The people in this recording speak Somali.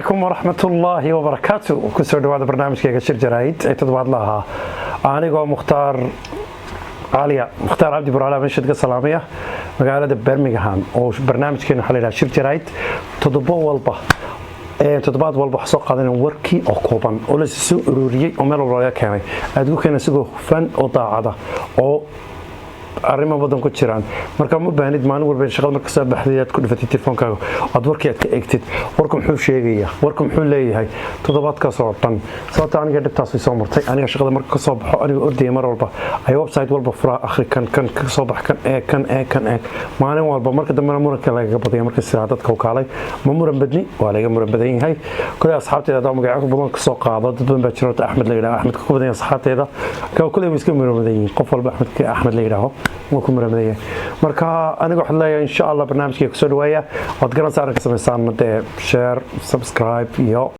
عليكم ورحمة الله وبركاته وكسر دواد برنامج كيغا شير جرايد اي تدواد لها انيغو مختار عبدي برعلا من شدقة سلامية مقالة برميغهام oo barnaamijkeena waxa la yiraahdaa shir jarayd toddobaad walba soo qaadanay warkii oo kooban oo la soo ururiyay oo meel walba laga keenay aad ku keenay sidoo fan oo daacada oo arrimo badan ku jiraan marka ma baahnid maalin walba shaqada marka soo baxday aad ku dhifatay telefoonkaaga aad warkii aad ka eegtid warku muxuu sheegayaa warku muxuu leeyahay toddobaadkaas oo dhan sababta aniga dhibtaas soo martay aniga shaqada marka ka soo baxo aniga ordayay mar walba ay website walba fura akhri kan ka soo bax kan maalin walba marka dambe muranka laga badiyo marka sida dadka kaalay ma muran badni waa laga muran badan yahay kulay asxaabteeda magaca badan ka soo qaado dad badan baa jiro Axmed la yiraahdo Axmed ku badan asxaabteeda ka kulay iska muran badan yihiin qof walba Axmed la yiraahdo وكم رمضان مركا أنا قلت لها إن شاء الله برنامج كيك سودوايا وتقدرون سعرك سمسان شير سبسكرايب يو